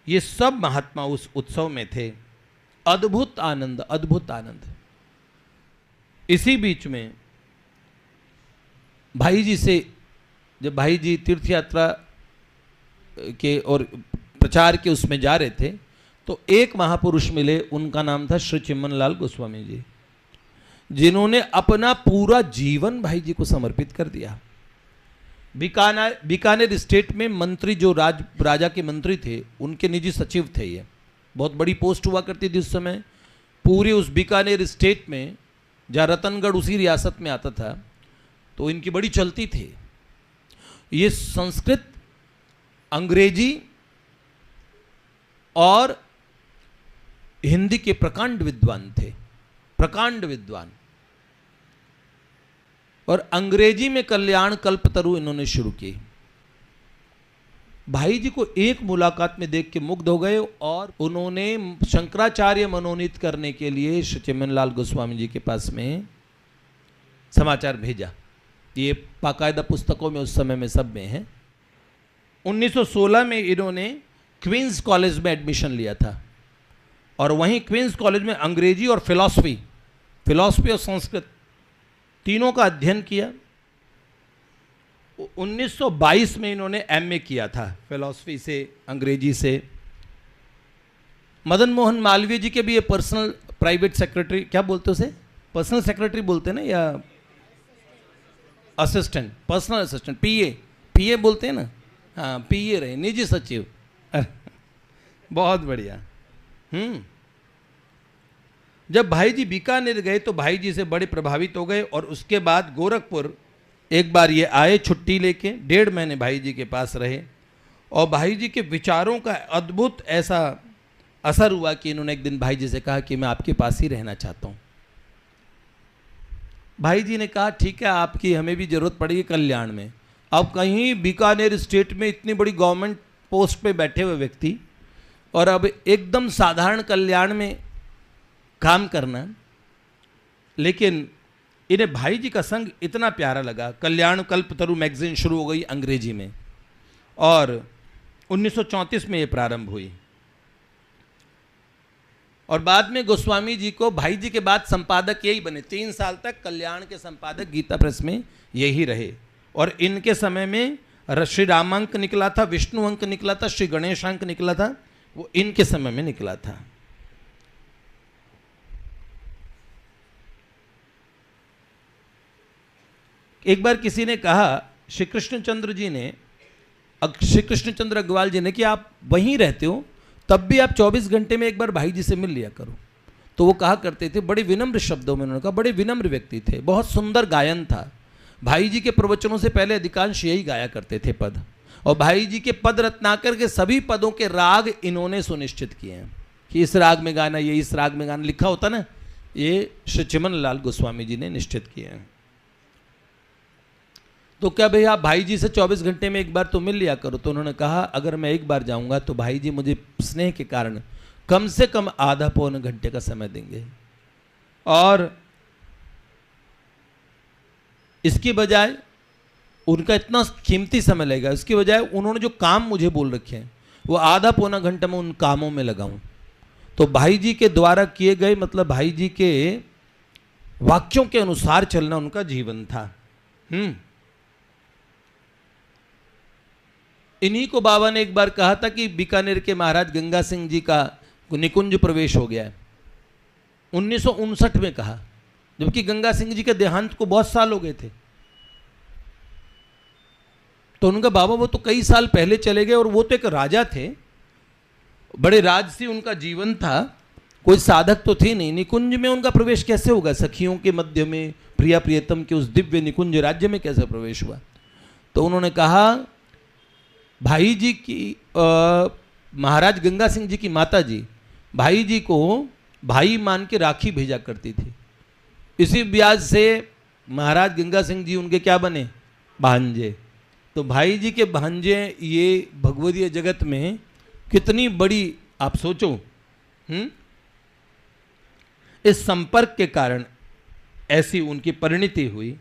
ये सब महात्मा उस उत्सव में थे। अद्भुत आनंद, अद्भुत आनंद। इसी बीच में भाई जी से, जब भाई जी तीर्थ यात्रा के और प्रचार के उसमें जा रहे थे, तो एक महापुरुष मिले, उनका नाम था श्री चिमनलाल गोस्वामी जी, जिन्होंने अपना पूरा जीवन भाई जी को समर्पित कर दिया। बीकानेर स्टेट में मंत्री, जो राजा के मंत्री थे, उनके निजी सचिव थे। ये बहुत बड़ी पोस्ट हुआ करती थी उस समय। पूरे उस बीकानेर स्टेट में, जहाँ रतनगढ़ उसी रियासत में आता था, तो इनकी बड़ी चलती थी। ये संस्कृत, अंग्रेजी और हिंदी के प्रकांड विद्वान थे, प्रकांड विद्वान। और अंग्रेजी में कल्याण कल्पतरु इन्होंने शुरू की। भाई जी को एक मुलाकात में देख के मुग्ध हो गए और उन्होंने शंकराचार्य मनोनीत करने के लिए श्री चिमनलाल गोस्वामी जी के पास में समाचार भेजा। ये बाकायदा पुस्तकों में उस समय में सब में है। 1916 में इन्होंने क्वींस कॉलेज में एडमिशन लिया था और वहीं क्वींस कॉलेज में अंग्रेजी और फिलॉसफी और संस्कृत तीनों का अध्ययन किया। 1922 में इन्होंने एमए किया था फिलॉसफी से, अंग्रेजी से। मदन मोहन मालवीय जी के भी ये पर्सनल प्राइवेट सेक्रेटरी, क्या बोलते उसे, पर्सनल सेक्रेटरी बोलते हैं ना, या असिस्टेंट, पर्सनल असिस्टेंट, पीए बोलते हैं ना, हाँ पीए रहे, निजी सचिव। बहुत बढ़िया। जब भाई जी बीकानेर गए तो भाई जी से बड़े प्रभावित हो गए और उसके बाद गोरखपुर एक बार ये आए छुट्टी लेके, 1.5 महीने भाई जी के पास रहे और भाई जी के विचारों का अद्भुत ऐसा असर हुआ कि इन्होंने एक दिन भाई जी से कहा कि मैं आपके पास ही रहना चाहता हूँ। भाई जी ने कहा ठीक है, आपकी हमें भी जरूरत पड़ेगी कल्याण में। अब कहीं बीकानेर स्टेट में इतनी बड़ी गवर्नमेंट पोस्ट पे बैठे हुए व्यक्ति और अब एकदम साधारण कल्याण में काम करना, लेकिन इन्हें भाई जी का संग इतना प्यारा लगा। कल्याण कल्पतरु मैगजीन शुरू हो गई अंग्रेजी में और 1934 में ये प्रारंभ हुई और बाद में गोस्वामी जी को भाई जी के बाद संपादक यही बने। 3 साल तक कल्याण के संपादक गीता प्रेस में यही रहे और इनके समय में श्री रामांक निकला था, विष्णु अंक निकला था, श्री गणेश अंक निकला था, वो इनके समय में निकला था। एक बार किसी ने कहा श्री कृष्णचंद्र जी ने, श्री कृष्णचंद्र अग्रवाल जी ने, कि आप वहीं रहते हो तब भी आप 24 घंटे में एक बार भाई जी से मिल लिया करो। तो वो कहा करते थे, बड़े विनम्र शब्दों में उन्होंने कहा, बड़े विनम्र व्यक्ति थे, बहुत सुंदर गायन था। भाई जी के प्रवचनों से पहले अधिकांश यही गाया करते थे पद, और भाई जी के पद रत्नाकर के सभी पदों के राग इन्होंने सुनिश्चित किए हैं कि इस राग में गाना, ये इस राग में गाना लिखा होता ना, ये श्री चिमनलाल गोस्वामी जी ने निश्चित किए हैं। तो क्या भैया आप भाई जी से 24 घंटे में एक बार तो मिल लिया करो। तो उन्होंने कहा अगर मैं एक बार जाऊंगा तो भाई जी मुझे स्नेह के कारण कम से कम आधा पौने घंटे का समय देंगे, और इसकी बजाय उनका इतना कीमती समय लगेगा, इसकी बजाय उन्होंने जो काम मुझे बोल रखे हैं वो आधा पौना घंटा में उन कामों में लगाऊं। तो भाई जी के द्वारा किए गए, मतलब भाई जी के वाक्यों के अनुसार चलना उनका जीवन था। इन्हीं को बाबा ने एक बार कहा था कि बीकानेर के महाराज गंगा सिंह जी का निकुंज प्रवेश हो गया है, 1959 में कहा, जबकि गंगा सिंह जी के देहांत को बहुत साल हो गए थे। तो उनका बाबा वो तो कई साल पहले चले गए, और वो तो एक राजा थे, बड़े राजसी उनका जीवन था, कोई साधक तो थे नहीं। निकुंज में उनका प्रवेश कैसे होगा? सखियों के मध्य में प्रिया प्रियतम के उस दिव्य निकुंज राज्य में कैसे प्रवेश हुआ? तो उन्होंने कहा भाई जी की महाराज गंगा सिंह जी की माता जी भाई जी को भाई मान के राखी भेजा करती थी। इसी ब्याज से महाराज गंगा सिंह जी उनके क्या बने? भांजे। तो भाई जी के भांजे ये भगवदीय जगत में कितनी बड़ी, आप सोचो, इस संपर्क के कारण ऐसी उनकी परिणति हुई।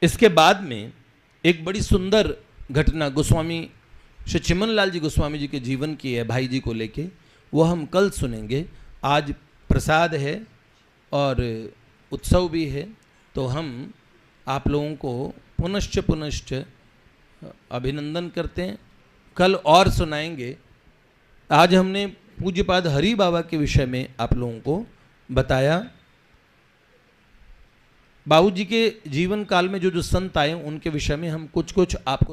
इसके बाद में एक बड़ी सुंदर घटना गोस्वामी श्री चिमन लाल जी गोस्वामी जी के जीवन की है, भाई जी को लेके, वो हम कल सुनेंगे। आज प्रसाद है और उत्सव भी है, तो हम आप लोगों को पुनश्च अभिनंदन करते हैं। कल और सुनाएंगे। आज हमने पूज्यपाद हरि बाबा के विषय में आप लोगों को बताया। बाबू जी के जीवन काल में जो जो संत आए उनके विषय में हम कुछ आपको